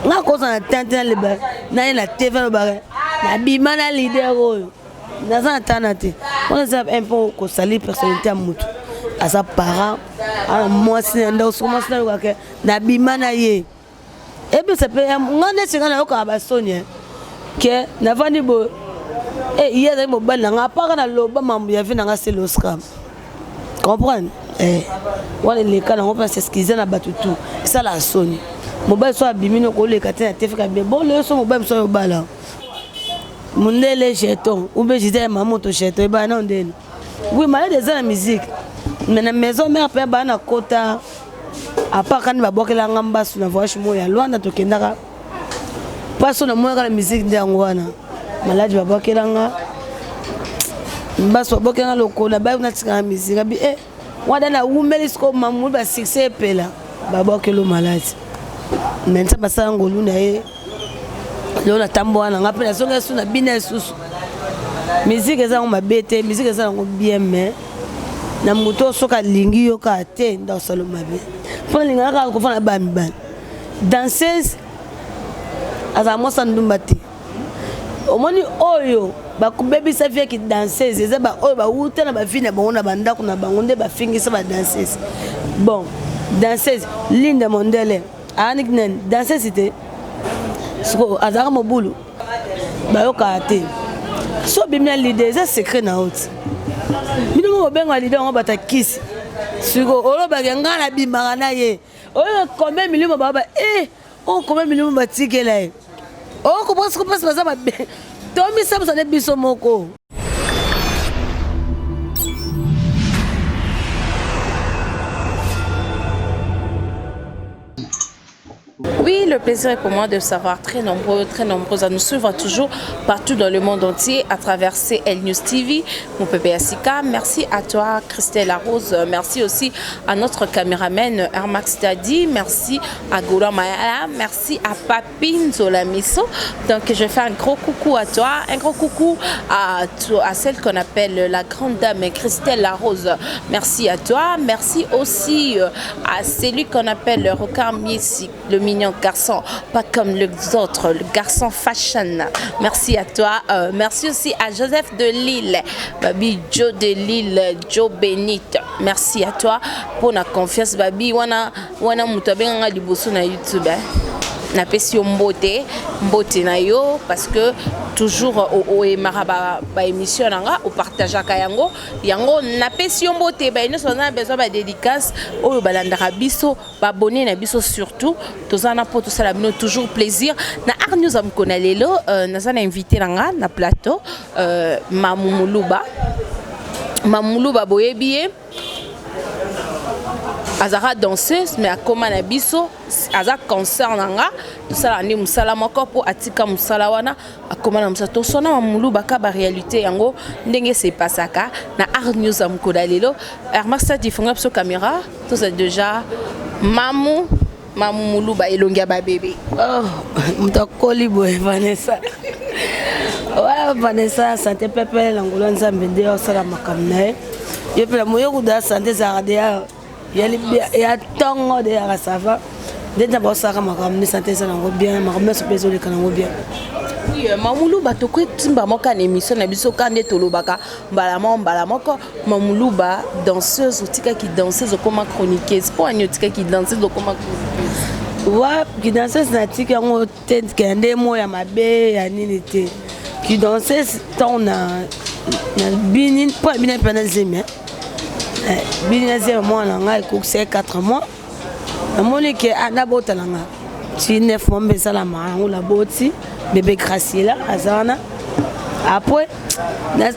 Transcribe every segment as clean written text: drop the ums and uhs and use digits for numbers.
nga ko na tante le ba na la TV le ba na bimana leader oyo na za tanate on a un peu ko sali personnalité mutu asa parent a moi c'est ndo so moi c'est ka na bimana ye et puis ça peut ngane tsinga na ko abasonia que na vandi bo hier il mo bana nga pa kana loba mambu ya vina nga c'est l'oscam comprendre wale le kana on peut s'excuser na batutu ça la soni mobile so abimino ko le katina tefika bien bon le so mobile so bala mundele jeton ou be jité maman to jeton ba na ndeni oui malade des la musique mais na maison mère pe ba na kota apa kan ba bokela ngamba su na voice mo ya loanda to kendaka paso na mo ka musique ndango wana malade ba bokela nga mbaso bokela lokola ba na tsika musique bi wada na umeli sko mamu ba succès pela ba bokelo malade mensa basanga ngolu na ye lona tambo wana ngape na songa suna bina susu musique eza ngoma bete musique eza ngoma bien mais na muto soka lingi yo ka te ndo solo mabe pona linga ka ko fana ba mi ba danseuse aza mosa ndumba te omoni oyo ba kubebi sa vie ki danseuse eza ba oyo ba uta na ba fina ba ona banda kuna bango nde ba fingisa ba danseuse bon danseuse Linda Mondele anik nen danseuse c'était so azara mobulu ba yo ka te so bimna leader ça secret na haute mino mo benga leader on bata kiss siko olo ba nga na bimara na ye oyo combien millions baba on combien millions batikela ye o ko passe baza ba to mi sa ne biso moko. Oui, le plaisir est pour moi de savoir très nombreux à nous suivre toujours partout dans le monde entier à travers CL News TV. Mon bébé Asika, merci à toi Christelle Larose, merci aussi à notre caméraman Ermax Tadi, merci à Goula Mayala, merci à Papine Zolamiso. Donc je fais un gros coucou à toi, un gros coucou à celle qu'on appelle la grande dame Christelle Larose. Merci à toi, merci aussi à celui qu'on appelle le Rocard Miesi, le mignon garçon, pas comme les autres, le garçon fashion. Merci à toi. Merci aussi à Joseph de Lille, Babi Joe de Lille, Joe Benite. Merci à toi pour la confiance, Babi. Wana mutabenga liboso na YouTube. Na pesi mbote na yo parce que toujours au maraba ba émission nanga au partage yango na pesi mbote ba ino sona besoin ba dédicace o balandaka biso ba abonner na biso surtout tozana pour tout ça la bino toujours plaisir na Arnews amkona lelo nazana invité nanga na plateau Mamumuluba boyebiye azara danseuse mais akoma na biso aza concert nanga tosala ndi musala moko po atika musala wana akoma na musala tosona Mamuluba ka ba réalité yango ndenge se pasaka na Arnews amkoda lelo Ermax difonga biso caméra toza déjà Mamumuluba elongia ba bébé mtakoli boy Vanessa ouais Vanessa santé pepe langolo nzambe nde osala makamna ye pe moyo kuda santé za dia ya tongo de ya sava de d'abord ça makamna santé ça nango bien makamna se peso le kanango bien. Oui, Mamuluba to ko timba moka na émission na biso kande tolobaka mbala moko Mamuluba danseuse otika ki danseuse okoma chroniqueuse po anyotika ki danseuse okoma chroniqueuse wa ki danseuse na tika ngo tente kende mo ya mabe ya nini te ki danseuse ton na binin po binin pendant zeme binin zeme mo na nga ko 4 mois amoni ke anabota nga ti 9 mois mbesala ma la boti bébé Graciela azana après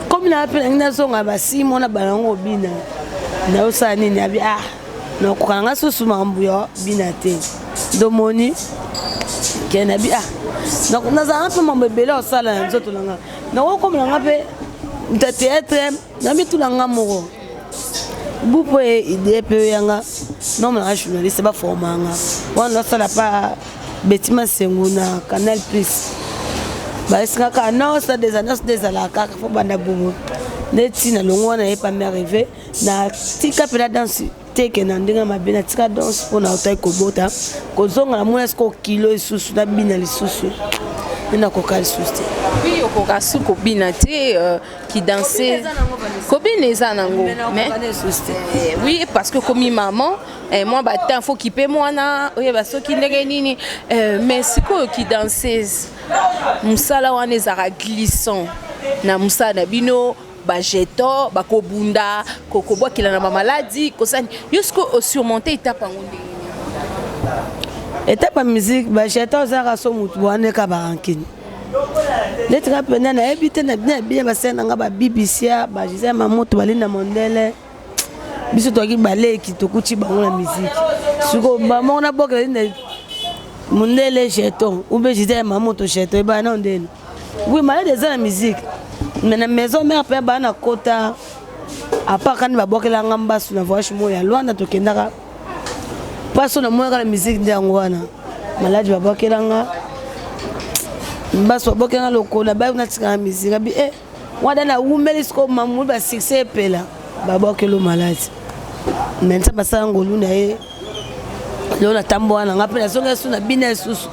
comme na appel na songa ba 6 mois na balango bina na osani ni abi na ko kanga susu mambuyo bina te domoni kena bi donc na za un peu mon bébé là osala nzoto langa na ko comme langa pe de théâtre na mi tulanga moko bupo idée pe yanga non na journaliste ba formanga wana sala pa Betima Senguna Canal Plus ba eska ka non ça des annonces des alaka faut banda bumu neti na longo na pas m'arriver na tika pela danse teke na ndenge mabe na tika danse mpona otai kobota kozonga na mona siko kilo lisusu na bina lisusu ina koka lisusu te oui okoka su kobina te qui danser kobina eza nango mais oui parce que comme maman moi bata faut kipe mwana oyeba soki ndenge nini mais sikoyo qui danseuse musala wana ezaka glissant na musala na bino bajeto bakobunda kokobwakela na mamaladi kosani jusqu'au surmonter étape yango ndenge étape ya musique bajeto ozalaka so motu boaneka barankini letika pena nayebi te na bien basene nanga babibisia bagise mamoto balinda mondele biso toki baleki tokuti bango na musique siko bamoko na bokela linda mondele jeton ube jise mamoto jeton eba na ondele oui malade eza na musique mais na maison mère pe ba na kota apa kani babokela ngamba su na voyage mo ya Luanda tokendaka paso na moya la musique ndango wana malade babokela nga mbaso babokela lokola ba na tika musique abi wada na umeli sko mamu ba succès pela babokelo malade menza basanga ngolu na ye lona tambo wana nga pe na songa su na bina susu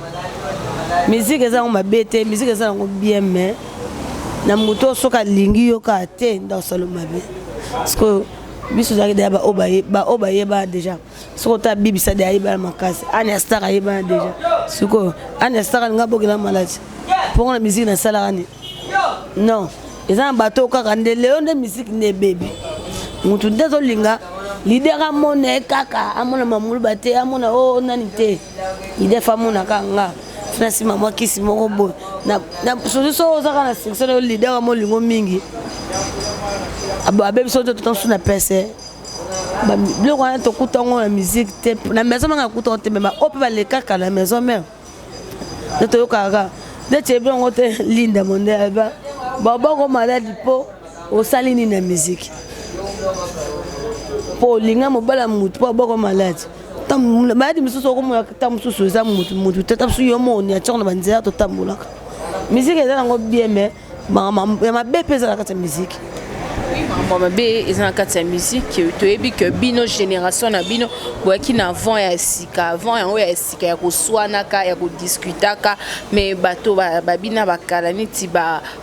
musique eza ngoma bete musique eza ngoma bien mais na moto soka lingi yo ka te dans solo mabe parce que biso zaki de ba obaye ba déjà soko ta bibisa de ayeba makasi ani star ayeba déjà soko ani star nga bokela malade pour la musique na sala ani non eza bato kaka ndele nde musique ne bébé mutu ndezo linga lidera mone kaka amona mamulu bate amona o nani te ide famuna kanga Francis maman kisi moko bo na solution ozaka na section le leader mo lingo mingi ababe biso to temps na pese ba le kwa to kutongo na musique te na maison manga kutongo te mais ope ba le kaka na maison mère de to kaka de tebe ngote linda monde ba ko malade po o salini na musique po linga mo bala mutu po ko malade maladi misusu okomoya ta mosusu eza motu te ta mosusu yo moni atyoko na banzela totambolaka musique eza nango bien mais ya mabe mpe eza na kati ya musique mabe eza na kati ya musique toyebi ke bino génération na bino boyaki na vent ya sika avant yango ya sika ya koswanaka ya kodiskutaka mais bato babina bakala neti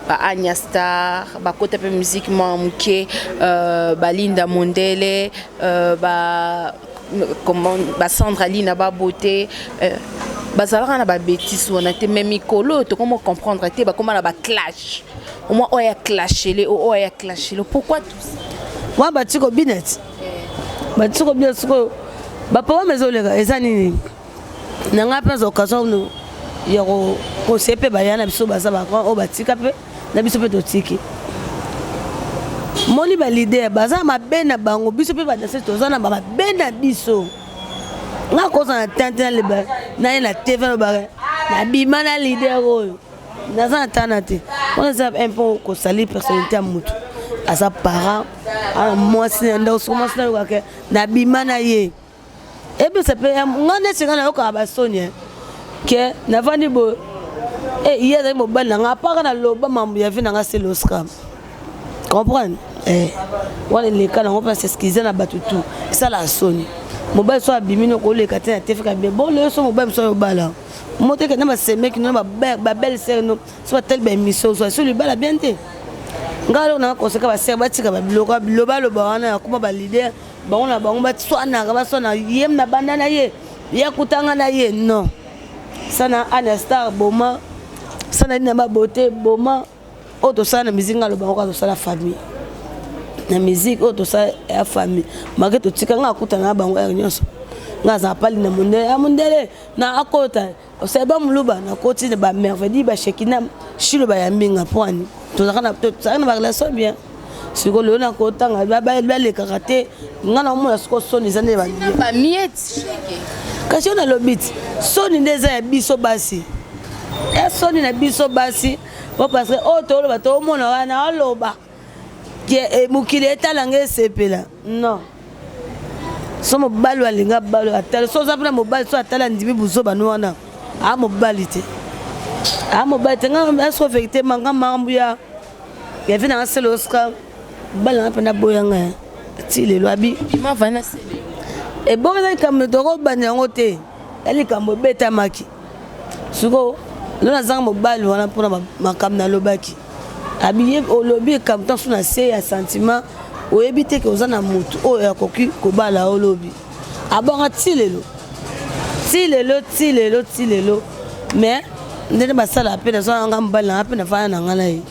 Anya Star bakota mpe musique mwa moke balinda mondele comment Sandra Lina ba beauté bazalaka na ba bêtise on a été même mikolo to comment comprendre te ba comment na ba clash au moins oya clasher oya clasher pourquoi tout ça wa batiko binet batiko binet ko ba pa mezoleka ezani nanga pe occasion no ya ko sepe ba yana biso baza ba o batika pe na biso pe totiki moni ba leader baza mabena bango biso pe ba danser tozana ba mabena biso nga koza na tante le ba na TV no ba na bima na leader oyo naza tana te on ça un peu ko sali personnalité à mutu asa parent a moi c'est ndo so moi c'est ka na bima na ye e be ça pe ngane tsinga na ko ba sonia ke na vandi bo hier mo ba na nga pa na loba mambu ya vina nga c'est l'Oscar comprendre wale leka na ngopa s'excuser na batutu ça la soni mobile so abimino ko leka te na tefika bien bon le so mobile so bala moté que na ba seme ki na ba belle sœur no so tel ba mission so le bala bien te ngalo na ko se ka ba sœur ba tika ba biloka biloba lo ba wana kuma ba leader ba ona ba ngba tswana ga ba sona yem na banda na ye ya kutanga na ye non sana Anya Star boma sana na ba beauté boma auto sana mizinga lo ba ko to sala famille na musique auto ça ya famille malgré to tika nga kuta na bango ya nyonso nga za pali na mondele na akota o se ba muluba na koti ba merveille ba shekina shilo ba ya minga pwani to zakana ba relation bien siko lo na kota nga ba le karate nga na mo na siko soni zane ba miet sheke kasi na lobit soni ndeza ya biso basi ya soni na biso basi po parce que auto lo ba to mo na wana aloba que mukile etalanga esepela non so mobali alinga balo atala so zapna mobali so atala ndimi buzo bano wana a mobali te nga so vérité manga mambu ya vina nga c'est l'Oscar bala na pena boyanga ti le lobi ma vana c'est Et bon, comme le taureau banyangote, elle est comme bêta maki. Suko, l'on a zang mobile, on a pour ma camna lobaki. Habillé au lobby, comme tant son assez à sentiment, ou éviter que vous en a moutou, ou à cocu, kobala au lobby. Ah bon, tilelo. Tilelo. Mais, n'est pas ça la peine, ça en gambal, la peine à faire un angalaï.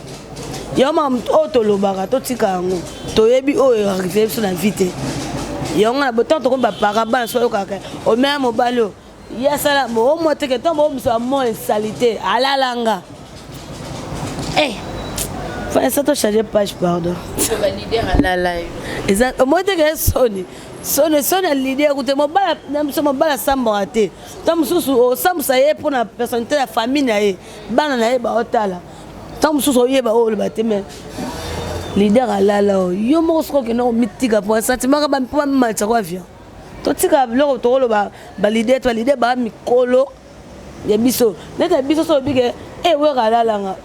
Yama auto lobara, tout tika, to yebi, oh, arrivé sur la vite. Yong a beau temps de combattre par rapport sur le caca. Au même au ballot. Yes, ça, moi, moi, t'es que tant bon, soit moins salité. À la langa. Eh, faut ça te changer page, pardon. Je vais valider à la live. Exact. Moi, t'es que sonne l'idée. Écoutez, mon bal samboraté. Tant sous sam ça y est pour la personnalité de la famille naïe. Bananaïe, bah, otala. Tant sous yé, bah, oh, le bâtiment. Leader à la là, yo mo soko que non mythique pour un sentiment que pas mal ça quoi vient. To tika lo to lo ba leader ba mikolo ya biso. Neta biso so bige e we la la nga.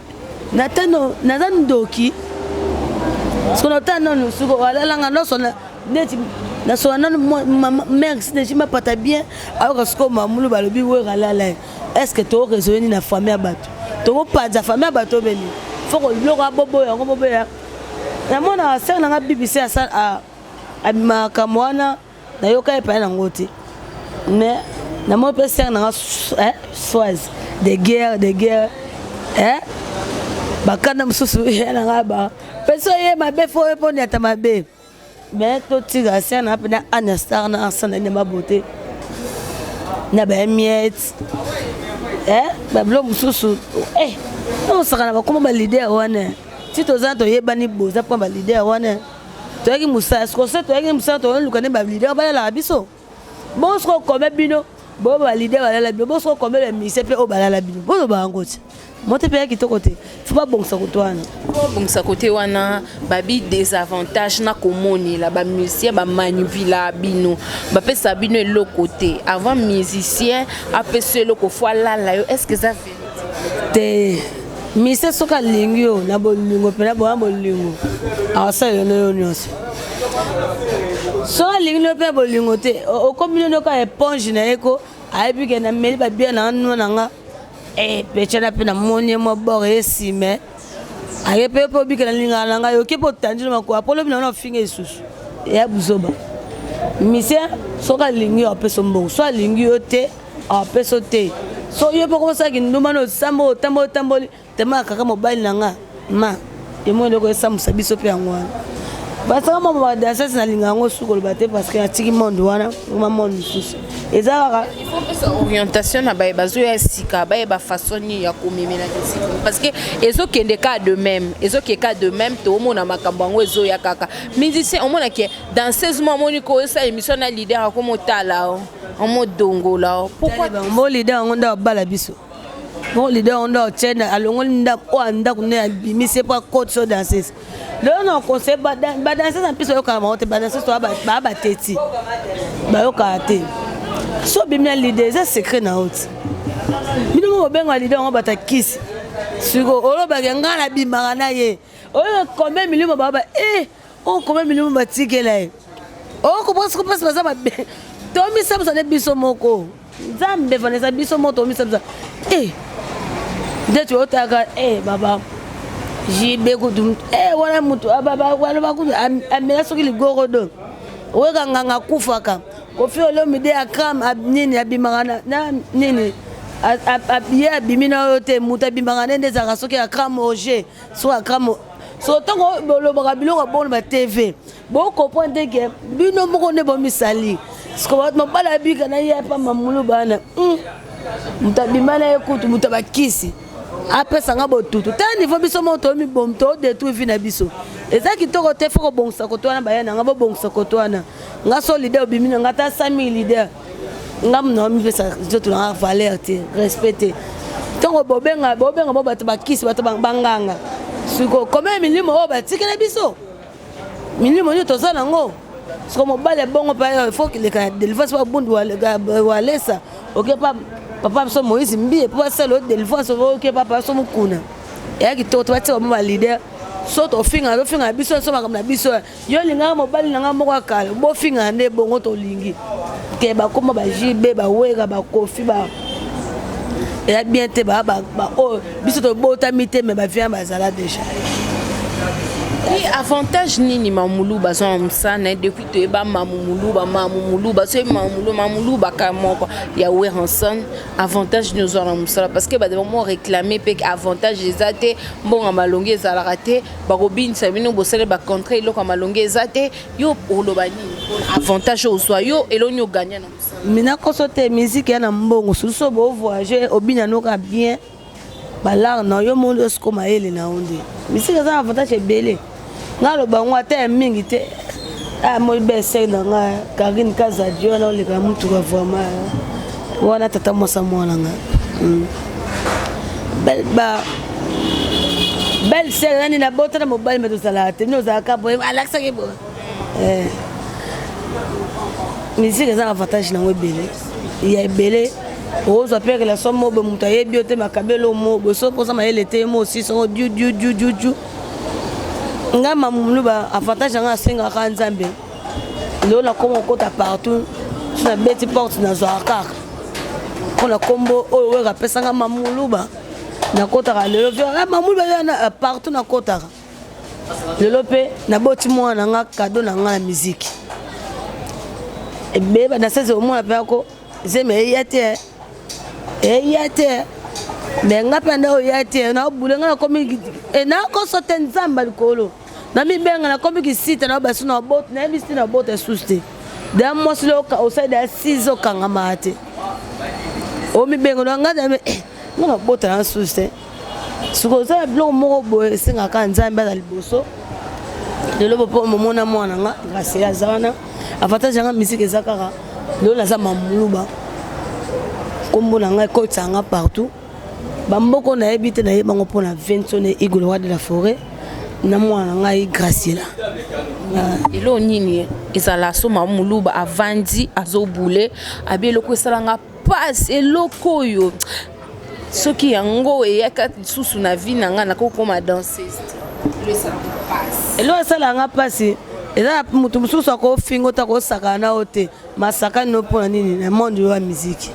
Natano doki. Ce qu'on entend non suko la la nga no sona neti na sona mère si ne pas ta bien alors que ma mulu ba lobi we la la. Est-ce que to raisonner na famille abato? To pas za famille abato beni. Faut que lo ga bobo ya. Na mona sert na BBC a makamwana na yoka epa na ngoti mais na mo pe sert na soise de guerre bakana mususu na ngaba peso ye mabe fo eponi ata mabe mais to tiga sert na pena anastar na asana na mabote na ba miet ba blo mususu no sakana ba kuma ba leader wana. Si tu as un bani boza pour valider à one, tu as une moussage, tu as une moussage, tu as un valider à la biso. Bon, ce qu'on commet bino, bon valider à la biso, bon, ce qu'on commet le ministère au balala bino, bon, bangote. Moi, tu peux qui te côté. Faut pas bon ça côté wana. Bon ça côté wana, babi désavantage na komoni la ba musicien ba manipula bino. Ba pe ça bino le côté. Avant musicien, après cela ko fois là est-ce que ça fait Mise soka lingio na bolingo pena bo bolingo asa yo no nyos so lingio pe bolingo te o komino ka éponge na eko aibi ke na meli ba bien na nno nga pecha na pena moni mo bore sime aye pe po bi ke na linga na nga yo ke po tanjilo mako apolo bina na finga isusu ya buzoba mise soka lingio pe so mbongo so lingio te a pe so te so yo po ko sa ki nduma no sambo tamboli tema kaka mobile nanga ma emo ndoko samusa biso pe angwana basa kama ba danseuse na linga ngo suko le bate parce que atiki monde wana ma monde susu ezaka il faut que ça orientation na ba bazo ya sika ba façon ya komemela sika parce que ezo kende ka de même to mona makambo ngo ezo ya kaka musicien omona ke danseuse mo moni ko esa émission na leader ko motala en mode dongo là pourquoi mo leader ngo nda bala biso. Bon, leader, on a tenu à l'ongol n'da qu'on est mis pas côte sur danseuse. Là, on conseille pas danseuse en plus au Cameroun, danseuse soit teti, au karaté. So bien leader, ça secret na haute. Mais nous on leader on bata kiss. Sur olo baganga na bimara ye. Oh combien millions baba combien millions batike là. Oh comment ça va bien. Tomi ça ça biso moko. Zambe vanessa biso moto mi ça. Dès tu otaga baba jibe kudum wana mutu baba wana bakudu amela soki ligoro do weka nganga kufaka ko fi olo mide akram nini abimangana na nini abiya bimina yote mutu abimangana ndeza soki akram oje so akram so tango bolo bakabilo bon ba TV bo comprendre que bino moko ne bo misali sko mo bala bika na yepa mamulu bana mutabimana ekutu mutabakisi après ça ngabo tutu ta niveau biso moto mi bomto de tout vina biso ezaki toko te foko bongsa ko twana bayana ngabo bongsa ko twana ngaso leader bimina ngata 5000 leader ngam no mi pesa jotu na valeur te respecter tongo bobenga bo bato bakisi bato banganga siko comme milimo o batikela biso milimo yo tozana ngo siko mobale bongo pa il faut que les délivrance pas bundu wale ça OK papa so Moïse mbi pour ça l'autre délivrance OK papa so mukuna et qui to bati ba leader soto ofinga biso so makamna biso yo linga mobali nanga moko akala bo finga nde bongo to lingi ke ba koma ba jibe ba wega ba kofi ba et bien te ba oh biso to bota mite me ba vient ba zala déjà. Et avantage nini mamulu bazon msana depuis to eba mamulu ba so mamulu ba kamoko ya we hanson avantage nous on msala parce que ba de moment réclamer pe avantage ezate mbonga malonge ezala raté ba robin sabino bosele ba contrat lo ka malonge ezate yo oloba nini avantage oswa yo elonyo gagner na msala mina kosote musique ya na mbongo suso bo voyager obina noka bien balar na yo monde sko maele na onde musique ça avantage belé ngalo bangwa te mingi te mo bese na nga Karine Kazadio na le ka mutu ka vraiment wana tata mosa mwana nga belle sœur nani na bota na mobile meto salate no za ka boy alaxa ke bo musique ça avantage na webele ya belé ozo père la somme mo be mutu yebi ote makabelo mo bo so posa ma ele te mo aussi so du nga mamulu ba avantage nga senga ka nzambe lo na komo kota partout na beti porte na zoaka kona kombo o we ga pesa nga mamulu ba na kota ka le nga mamulu ba na partout na kota le lope na boti mwana nga cadeau na nga musique e be ba na sese o mwana pe ko zeme yete mais nga penda o yete na bulenga na komi e na ko sote nzamba likolo na mi benga na komi ki site na basu na bot na mi site na bot suste da moslo ka o sai da 6 o kanga mate o mi benga na nga da na bot na suste suko za blo mo bo singa ka nzamba da liboso de lo po mo na mwana nga grâce ya zana avantage nga musique ezakaka lo na za mamuluba kombo na nga ko tsanga partout bamboko na ebite na yebango pona 20 sone igolo wa de la forêt na mwana ngai Graciela elo nini ezala so mamuluba avandi azobule abelo ko salanga passe eloko yo soki yango eyaka susu na vie nanga na kokoma danseuse le salanga passe elo salanga passe eza mutu mususu ko fingo ta ko sakana ote masaka no pona nini na monde wa musique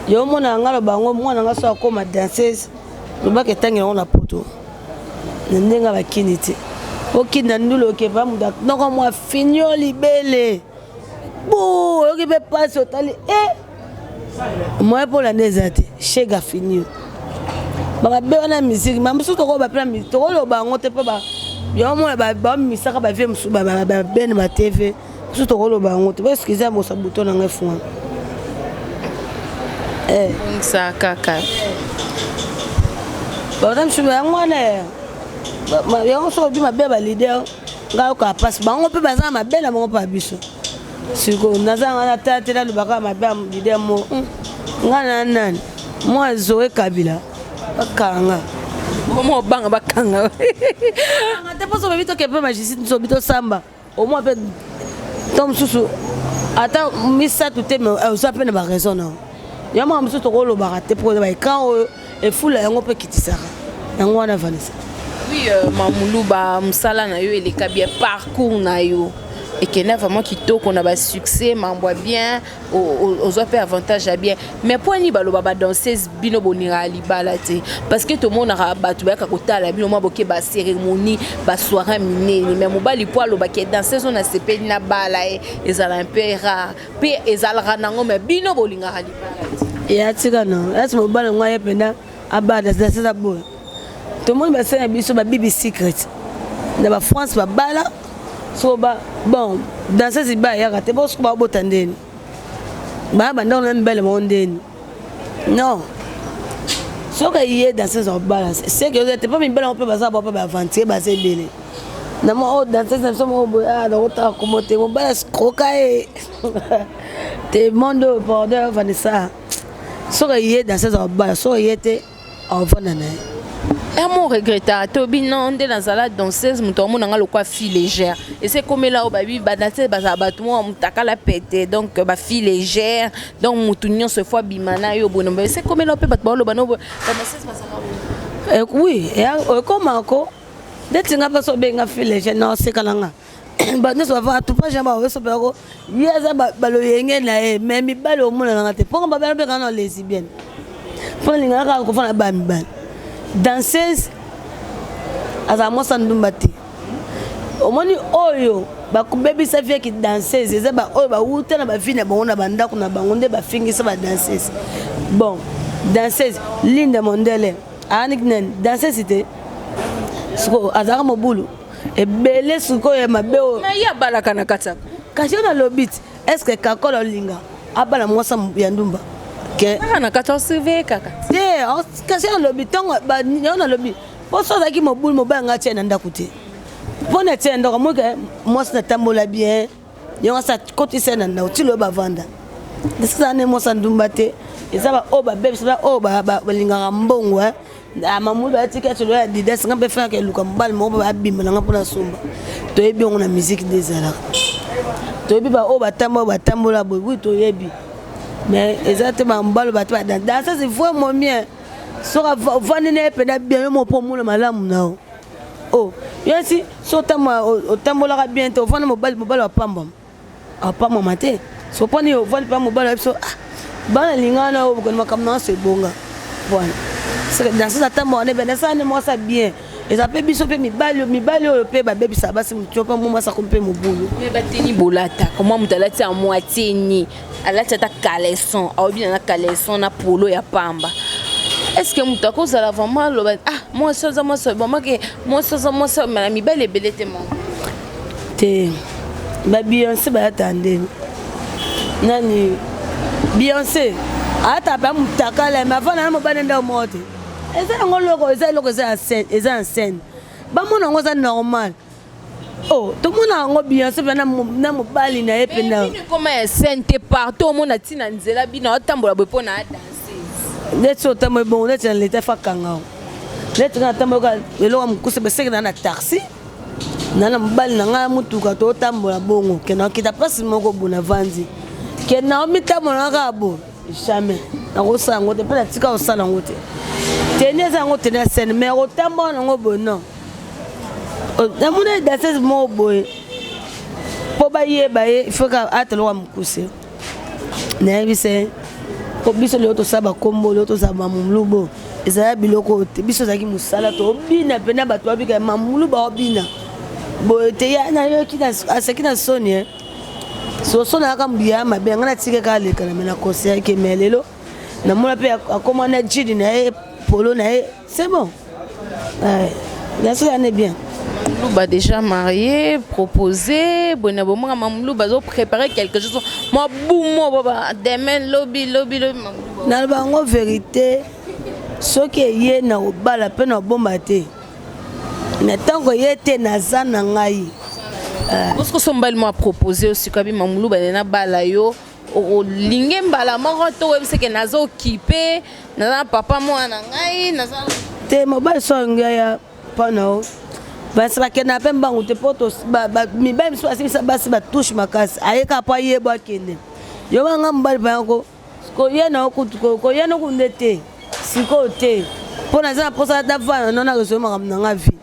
yo mona ngalo bango mwana nga so akoma danseuse lobaka tangela on la poto ndenga bakini te okina ndulo ke ba muda noko mwa finyo libele bo yoki be passe otali moi pour la nezate chega finyo ba be wana musique mamusu to ko ba pla musique to ko lo bango te pa ba yo mona ba misaka ba vie musu ba ben ma TV musu to ko lo bango te parce que za mo sa bouton na ngefwa ça kaka bon je vais ngwana ma yo so bi ma beba leader nga ko passe bango pe baza ma bela mo pa biso siko nazanga na tate la lubaka ma beba leader mo ngana nan moi Zoé Kabila bakanga mo banga bakanga ngate poso bebito ke pe magicien so bito samba au moins pe tom susu ata misa tout me ça pe na ba raison non yama mso to ko lo barate pour ba quand e fula yango pe kitisaka yango wana Vanessa. Oui mamuluba musala na yo eleka bien parcours na yo et que na vraiment kitoko na ba succès mambwa bien aux autres avantage à bien mais pour ni baloba ba danseuse bino bonira libala te parce que tout le monde a batu ba kakotala bino mo boke ba cérémonie ba soirée minene mais mobali po aloba ke danseuse on a sepé na bala ezala un peu rare pe ezala nango mais bino bolinga libala te ya tika non est mobali ngwa penda abada danseuse bo tout le monde va faire biso ba bibi secret na ba France ba bala so ba bon danseuse ba ya kate bo ba botandeni ba banda on belle mondeni non so ka yé danseuse ba bala c'est que vous êtes pas belle on peut baza ba avancer ba c'est belle na mo danseuse na so mo ah na ota comme te mo ba scrocae te mondo border Vanessa so ka yé danseuse ba bala so yete en vanana. Et mon regrettat, Tobi non de la salade danseuse, mon tour mon le quoi fille légère. Et c'est comme là au baby, badaté bazabatouan, moutaka la pété, donc ba fille légère, donc moutunion ce fois bimana yo bonhomme. C'est comme là au peut battre le bano, danseuse bazara. Oui, et comme encore, ndeti nga paso benga file je na sekalanga ba ne so va tout pas jamba o so peko yeza balo yenge na e mais mi balo mona nga te ponga ba balo be kana lesbienne pon linga ka ko fana ba mi ban danseuse aza mosa ndumba te omoni oyo bakubebisa fie ki danseuse eza ba oyo bauta na bafille na bango na bandako na bango nde bafingisa ba danseuse bon danseuse Linda Mondele anik nen danseuse te siko azaka mobulu ebele siko ya mabeo na ya balaka na kata kasi na lobit est-ce que kakola linga abala mosa ya ndumba ke na kata surveiller kaka te kasi na lobit tongo ba na lobit poso zaki mobulu mobanga tena ndakuti pona tenda ko moke mosa tambola bien yonga sa koti sena na utilo ba vanda ndisa ne mosa ndumba te ezaba oba bebs ba oba balinga mbongo mamulu atika tolo ya didas ngambe fa ke luka mbali mo ba bimba nga pona somba to yebi on na musique des arts to yebi ba oba tambola boy to yebi mais exactement mbalo ba dans ça c'est vraiment bien sora vandi ne pena bien mo pomulo malamu nao oh yesi so tambola bien to vandi mobali wa pamba apamba mate so poni vandi pa mobali so bana lingana o ko makamna c'est bonga voilà dans ça tambo on est ben ça ne moi ça bien et ça peut biso pe mi balio pe ba bebi ça basi mutiopa mo ça kompe mobulu mais bateni bolata comment mutalati en moitié ni alati ta caleçon au bien na caleçon na polo ya pamba est-ce que mutako ça la vraiment lo moi ça bon moi ça mais mi belle belete mon te ba Beyoncé ba attendre nani Beyoncé ata pa mutakala mais avant na mo banenda mote eza ngoloko eza en scène ba mona ngoza normal oh tout monde a ngo Beyoncé na mobali na ye pena comme un scène te partout mona tina nzela bino tambola bopo na danser netso tambo bon netso leta fakanga netso na tambo ka elo mukuse beseke na taxi na mobali na nga mutuka to tambola bongo kena kita place moko bona vanzi kena o mitamona ka bo jamais na ko sango te pela tika o sala ngote tenez en tenez scène mais autant bon ngo bono na mona danseuse mo boy po ba il faut ka atelo wa mukuse na bise ko biso le to saba kombo le to saba mamulubo ezaya biloko te biso zaki musala to bina pena bato abika mamuluba obina boy te ya na yo kita asekina soni so sona ka mbia mabenga na tike ka le kana mena conseil ke melelo na mona pe akoma na jidi na polo na c'est bon bien sûr on est bien Mamlouba déjà marié proposé bona bomanga Mamlouba zo préparer quelque chose moi boum baba demain lobby na bango vérité ce qui est na obala pe na bomba te mais tant que yete na zana ngai parce que son bal m'a proposé aussi kabi Mamlouba na bala yo o lingem bala moko to webse ke nazo occupé na papa moi na ngai naza te mobile so ngaya pano basi ba kena pe mbangu te poto mi ba mi so asisa basi ba touche makasi ayeka pa yebo akende yo nga mbali pa ko ko yena ko yena ko ndete siko te pona za posa da va nona rezo makam na nga vie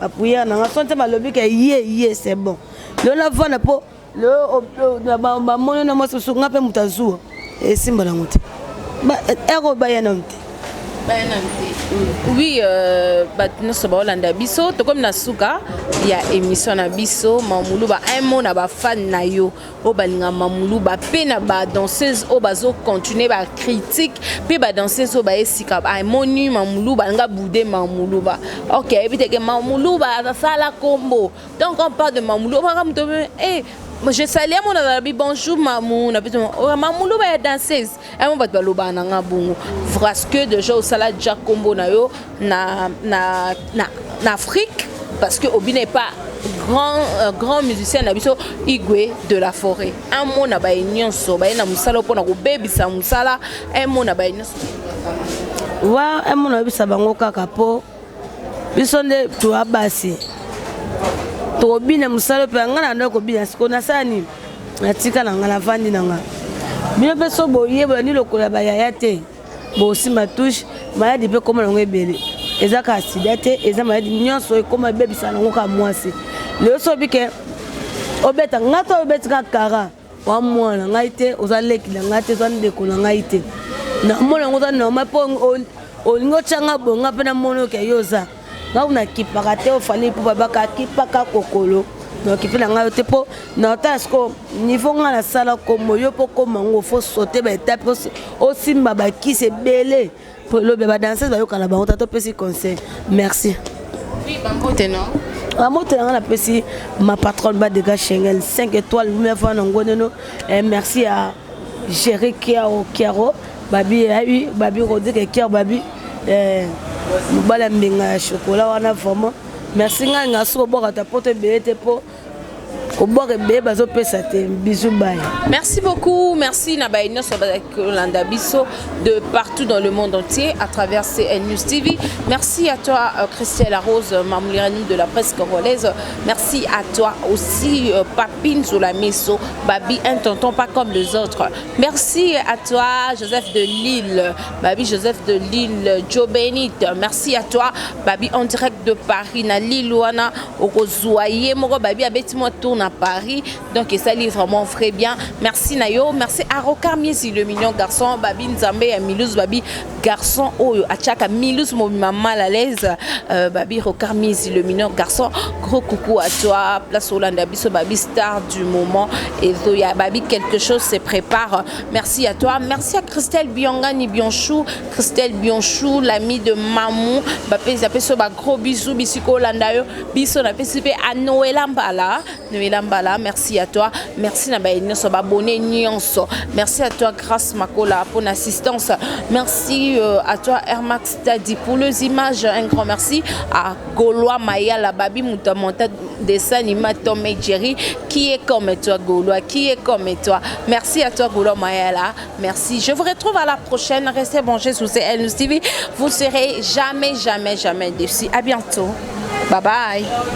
apuya na nga sonte balobi ke ye c'est bon le na va na po le ba mono na moso su ngape mutazua esimba na ngote ba ero ba yana mte oui nous sommes Hollanda biso to comme na suka ya émission na biso Mamlouba un mot na ba fan na yo o balinga Mamlouba pe na ba danseuse o bazo continuer ba critique pe ba danseuse o ba esika ba monu Mamlouba nga boudé Mamlouba OK évite que Mamlouba ça la combo donc on parle de Mamlouba comme to je salue mon ami bonjour mamou na biso Mamlouba est danseuse et mon bat baloba na nga bongo parce que déjà au sala déjà combo na yo na Afrique parce que Obi n'est pas grand musicien na biso Igwe de la forêt un mot na ba nyonso ba na musala pona ko bebisa musala un mot na ba nyonso wa un mot na bisa bango kaka po biso nde to abasi to bina musala pe ngana ndako bina siko na sani natika na ngala vandi na nga bino pe so boye bo ni lokola ba yaya te bo simba touche maladi pe koma ngo ebele eza ka sida te eza maladie nyonso ekoma bebisa nango ka mwasi lelo so bike obeta ngata obetika kara wa mwana ngai te oza leki na ngai te oza ndeko na ngai te na mona ngo za normal po olingo changa bonga pe na mono ke yoza nga una kipaka te ofali po babaka kipaka kokolo no kipela nga te po na tasko niveau nga na sala komo yo po koma ngo fo sauter ba étape aussi mbaba ki se belé pour le bébé danser ba yo kala ba on tato pesi conseil merci oui bangote non amote nga na pesi ma patronne ba de Schengen 5 étoiles première fois na ngoneno merci à gérer Kiaro babi oui babi Rodrigue Kiaro babi mobala mbinga chocolat wana vraiment merci nga so boka ta pote bete po ko boka be bazo pesa te bisous bye. Merci beaucoup, merci Nabaïno Landa Bisso de partout dans le monde entier à travers CL News TV. Merci à toi Christelle Larose, Mamoulirani de la presse congolaise. Merci à toi aussi Papine Zolamesso, Babi un tonton pas comme les autres. Merci à toi Joseph de Lille, Babi Joseph de Lille, Joe Benite. Merci à toi Babi en direct de Paris, na Lille Wana, Orozoye, Moro Babi abeti-moi tourne à Paris. Donc ça livre vraiment très bien. Merci Nayo, merci à Rokar Miesi le mignon garçon, Babi Nzambe et Milous Babi garçon Oyo, Achaka Milous mon maman à l'aise, Babi Rokar Miesi le mignon garçon. Gros coucou à toi, place Olanda Bisso Babi star du moment et Zoya Babi quelque chose se prépare. Merci à toi, merci à Christelle Biongani Bionchou, Christelle Bionchou, l'amie de Mamou, Babi Zapé so ba gros bisous bisiko Olanda yo, biso na participé à Noël Mbala, merci à toi, merci Nabaïno Soba Bonne Nyonso, merci à toi Grâce Makola pour l'assistance, merci à toi Hermax Tadi pour les images, un grand merci à Gaulois Maya la Babi Moutamanta dessin animé Tom et Jerry qui est comme toi Gaulois, qui est comme toi, merci à toi Gaulois Maya là, merci, je vous retrouve à la prochaine, restez branchés sous CL News TV, vous serez jamais déçus, à bientôt, bye bye.